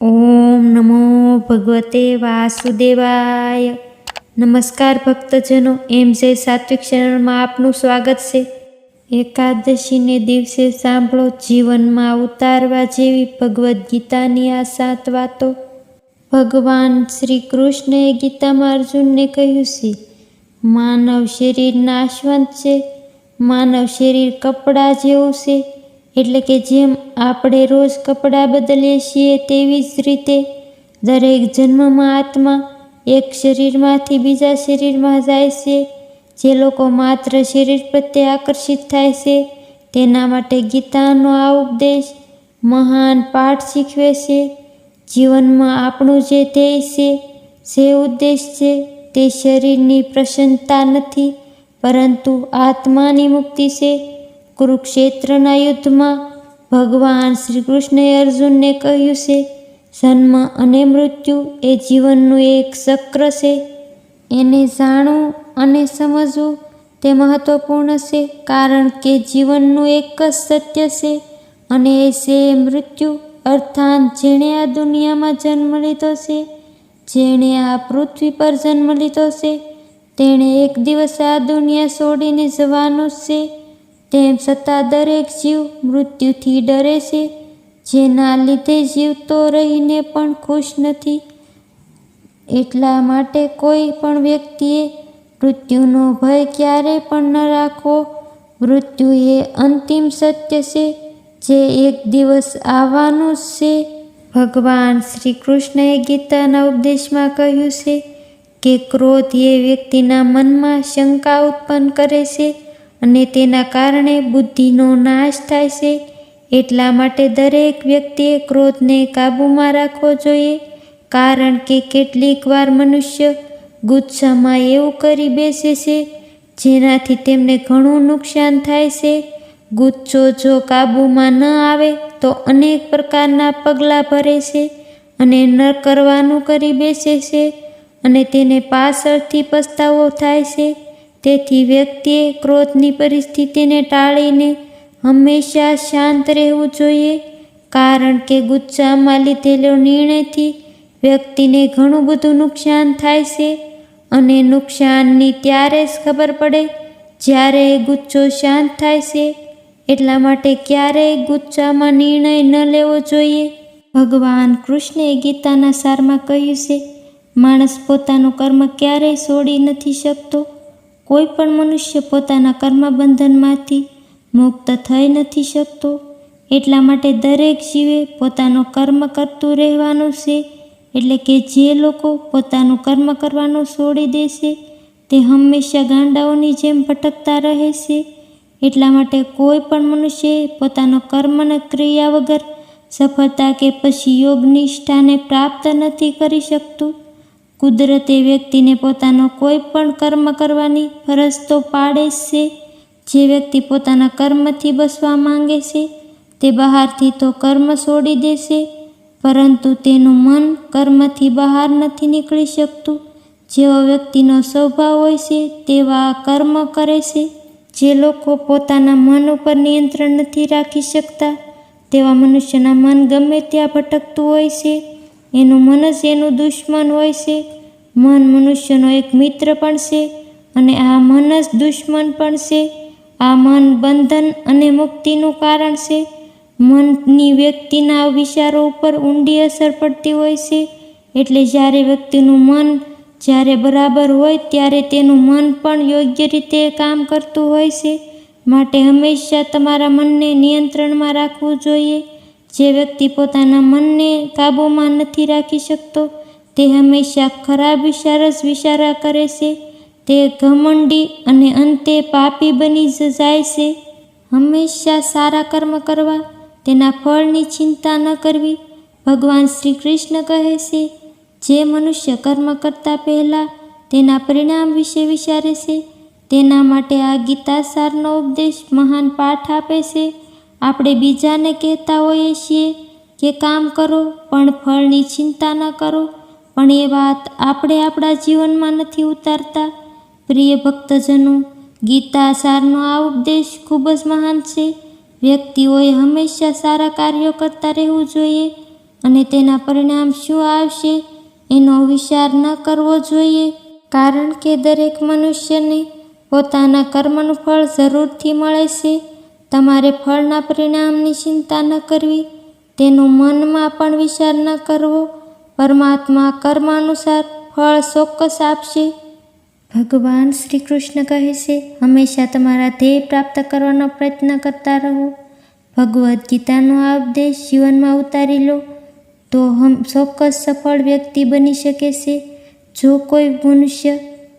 ઓમ નમો ભગવતે વાસુદેવાય. નમસ્કાર ભક્તજનો, એમ જે સાત્વિક ચેનલમાં આપનું સ્વાગત છે. એકાદશીને દિવસે સાંભળો જીવનમાં ઉતારવા જેવી ભગવદ્ ગીતાની આ 7 વાતો. ભગવાન શ્રી કૃષ્ણએ ગીતામાં અર્જુનને કહ્યું છે, માનવ શરીર નાશવંત છે. માનવ શરીર કપડાં જેવું છે. એટલે કે જેમ આપણે રોજ કપડાં બદલીએ છીએ તેવી જ રીતે દરેક જન્મમાં આત્મા એક શરીરમાંથી બીજા શરીરમાં જાય છે. જે લોકો માત્ર શરીર પ્રત્યે આકર્ષિત થાય છે તેના માટે ગીતાનો આ ઉપદેશ મહાન પાઠ શીખવે છે. જીવનમાં આપણું જે ધ્યેય છે, જે ઉદ્દેશ છે, તે શરીરની પ્રસન્નતા નથી, પરંતુ આત્માની મુક્તિ છે. કુરુક્ષેત્રના યુદ્ધમાં ભગવાન શ્રી કૃષ્ણએ અર્જુનને કહ્યું છે, જન્મ અને મૃત્યુ એ જીવનનું એક ચક્ર છે. એને જાણવું અને સમજવું તે મહત્વપૂર્ણ છે, કારણ કે જીવનનું એક જ સત્ય છે અને એ છે મૃત્યુ. અર્થાત જેણે આ દુનિયામાં જન્મ લીધો છે, જેણે આ પૃથ્વી પર જન્મ લીધો છે, તેણે એક દિવસ આ દુનિયા છોડીને જવાનું જ છે. તેમ છતાં દરેક જીવ મૃત્યુથી ડરે છે, જેના લીધે જીવતો રહીને પણ ખુશ નથી. એટલા માટે કોઈ પણ વ્યક્તિએ મૃત્યુનો ભય ક્યારેય પણ ન રાખવો. મૃત્યુ એ અંતિમ સત્ય છે, જે એક દિવસ આવવાનું જ છે. ભગવાન શ્રી કૃષ્ણએ ગીતાના ઉપદેશમાં કહ્યું છે કે ક્રોધ એ વ્યક્તિના મનમાં શંકા ઉત્પન્ન કરે છે અને તેના કારણે બુદ્ધિનો નાશ થાય છે. એટલા માટે દરેક વ્યક્તિએ ક્રોધને કાબૂમાં રાખવો જોઈએ, કારણ કે કેટલીક વાર મનુષ્ય ગુસ્સામાં એવું કરી બેસે છે જેનાથી તેમને ઘણું નુકસાન થાય છે. ગુસ્સો જો કાબૂમાં ન આવે તો અનેક પ્રકારના પગલાં ભરે છે અને ન કરવાનું કરી બેસે છે અને તેને પાછળથી પસ્તાવો થાય છે. તેથી વ્યક્તિએ ક્રોધની પરિસ્થિતિને ટાળીને હંમેશા શાંત રહેવું જોઈએ, કારણ કે ગુસ્સામાં લીધેલો નિર્ણયથી વ્યક્તિને ઘણું બધું નુકસાન થાય છે અને નુકસાનની ત્યારે જ ખબર પડે જ્યારે ગુસ્સો શાંત થાય છે. એટલા માટે ક્યારેય ગુસ્સામાં નિર્ણય ન લેવો જોઈએ. ભગવાન કૃષ્ણએ ગીતાના સારમાં કહ્યું છે, માણસ પોતાનું કર્મ ક્યારેય છોડી નથી શકતો. કોઈ પણ મનુષ્ય પોતાના કર્મબંધનમાંથી મુક્ત થઈ નથી શકતો. એટલા માટે દરેક જીવે પોતાનું કર્મ કરતું રહેવાનું છે. એટલે કે જે લોકો પોતાનું કર્મ કરવાનું છોડી દેશે તે હંમેશા ગાંડાઓની જેમ ભટકતા રહે છે. એટલા માટે કોઈ પણ મનુષ્યએ પોતાનો કર્મને ક્રિયા વગર સફળતા કે પછી યોગ નિષ્ઠાને પ્રાપ્ત નથી કરી શકતું. કુદરતે વ્યક્તિને પોતાનો કોઈ પણ કર્મ કરવાની ફરજ તો પાડે જ છે. જે વ્યક્તિ પોતાના કર્મથી બચવા માંગે છે તે બહારથી તો કર્મ છોડી દેશે, પરંતુ તેનું મન કર્મથી બહાર નથી નીકળી શકતું. જેવો વ્યક્તિનો સ્વભાવ હોય છે તેવા કર્મ કરે છે. જે લોકો પોતાના મન ઉપર નિયંત્રણ નથી રાખી શકતા તેવા મનુષ્યના મન ગમે ત્યાં ભટકતું હોય છે. એનું મન જ એનું દુશ્મન હોય છે. મન મનુષ્યનો એક મિત્ર પણ છે અને આ મન જ દુશ્મન પણ છે. આ મન બંધન અને મુક્તિનું કારણ છે. મનની વ્યક્તિના વિચારો ઉપર ઊંડી અસર પડતી હોય છે. એટલે જ્યારે વ્યક્તિનું મન જ્યારે બરાબર હોય ત્યારે તેનું મન પણ યોગ્ય રીતે કામ કરતું હોય છે. માટે હંમેશા તમારા મનને નિયંત્રણમાં રાખવું જોઈએ. જે વ્યક્તિ પોતાના મનને કાબૂમાં નથી રાખી શકતો તે હંમેશા ખરાબ વિચાર જ વિચારા કરે છે. તે ઘમંડી અને અંતે પાપી બની જાય છે. હંમેશા સારા કર્મ કરવા, તેના ફળની ચિંતા ન કરવી. ભગવાન શ્રી કૃષ્ણ કહે છે, જે મનુષ્ય કર્મ કરતા પહેલાં તેના પરિણામ વિશે વિચારે છે તેના માટે આ ગીતાસારનો ઉપદેશ મહાન પાઠ આપે છે. આપણે બીજાને કહેતા હોઈએ છીએ કે કામ કરો પણ ફળની ચિંતા ન કરો, પણ એ વાત આપણે આપણા જીવનમાં નથી ઉતારતા. પ્રિય ભક્તજનો, ગીતાસારનો આ ઉપદેશ ખૂબ જ મહાન છે. વ્યક્તિઓએ હંમેશા સારા કાર્યો કરતા રહેવું જોઈએ. અને તેના પરિણામ શું આવશે એનો વિચાર ન કરવો જોઈએ, કારણ કે દરેક મનુષ્યને પોતાના કર્મનું ફળ જરૂરથી મળે છે. તમારે ફળના પરિણામની ચિંતા ન કરવી, તેનો મનમાં પણ વિચાર ન કરવો. પરમાત્મા કર્મ અનુસાર ફળ ચોક્કસ આપશે. ભગવાન શ્રી કૃષ્ણ કહે છે, હંમેશા તમારા ધ્યેય પ્રાપ્ત કરવાનો પ્રયત્ન કરતા રહો. ભગવદ્ ગીતાનો આ ઉપદેશ જીવનમાં ઉતારી લો તો ચોક્કસ સફળ વ્યક્તિ બની શકે છે. જો કોઈ મનુષ્ય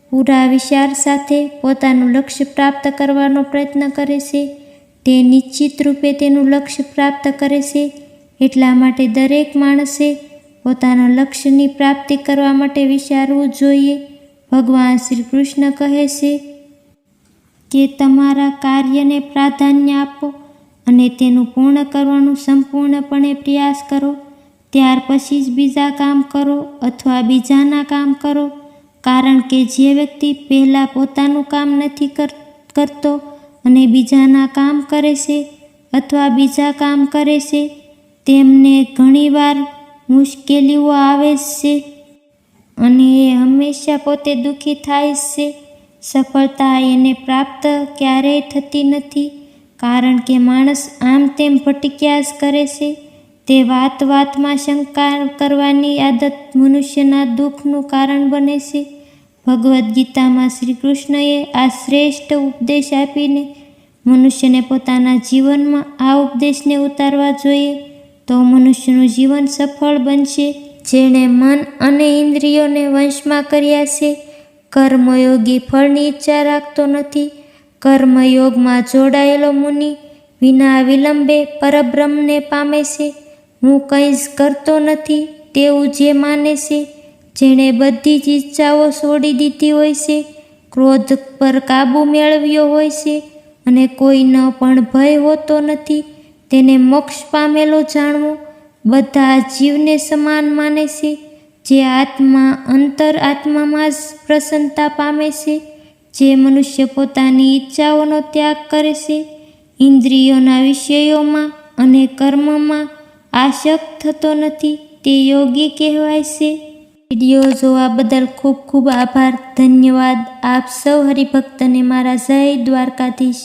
પૂરા વિચાર સાથે પોતાનું લક્ષ્ય પ્રાપ્ત કરવાનો પ્રયત્ન કરે છે, તે નિશ્ચિત રૂપે તેનું લક્ષ્ય પ્રાપ્ત કરે છે. એટલા માટે દરેક માણસે પોતાના લક્ષ્યની પ્રાપ્તિ કરવા માટે વિચારવું જોઈએ. ભગવાન શ્રી કૃષ્ણ કહે છે કે તમારા કાર્યને પ્રાધાન્ય આપો અને તેનું પૂર્ણ કરવાનો સંપૂર્ણપણે પ્રયાસ કરો. ત્યાર પછી જ બીજા કામ કરો અથવા બીજાના કામ કરો, કારણ કે જે વ્યક્તિ પહેલાં પોતાનું કામ નથી કરતો અને બીજાના કામ કરે છે અથવા બીજા કામ કરે છે, તેમને ઘણીવાર મુશ્કેલીઓ આવે છે અને એ હંમેશા પોતે દુઃખી થાય છે. સફળતા એને પ્રાપ્ત ક્યારેય થતી નથી, કારણ કે માણસ આમ તેમ ભટક્યા જ કરે છે. તે વાતમાં શંકા કરવાની આદત મનુષ્યના દુઃખનું કારણ બને છે. ભગવદ્ ગીતામાં શ્રી કૃષ્ણએ આ શ્રેષ્ઠ ઉપદેશ આપીને મનુષ્યને પોતાના જીવનમાં આ ઉપદેશને ઉતારવા જોઈએ, તો મનુષ્યનું જીવન સફળ બનશે. જેણે મન અને ઇન્દ્રિયોને વશમાં કર્યા છે, કર્મયોગી ફળની ઈચ્છા રાખતો નથી. કર્મયોગમાં જોડાયેલો મુનિ વિના વિલંબે પરબ્રહ્મને પામે છે. હું કંઈ જ કરતો નથી તેવું જે માને છે, જેણે બધી જ ઈચ્છાઓ છોડી દીધી હોય છે, ક્રોધ પર કાબૂ મેળવ્યો હોય છે અને કોઈનો પણ ભય હોતો નથી, તેને મોક્ષ પામેલો જાણવો. બધા જીવને સમાન માને છે. જે આત્મા અંતર આત્મામાં જ પ્રસન્નતા પામે છે. જે મનુષ્ય પોતાની ઈચ્છાઓનો ત્યાગ કરે છે, ઇન્દ્રિયોના વિષયોમાં અને કર્મમાં આસક્ત થતો નથી, તે યોગી કહેવાય છે. વિડીયો જોવા બદલ ખૂબ ખૂબ આભાર. ધન્યવાદ. આપ સૌ હરિભક્તને મારા જય દ્વારકાધીશ.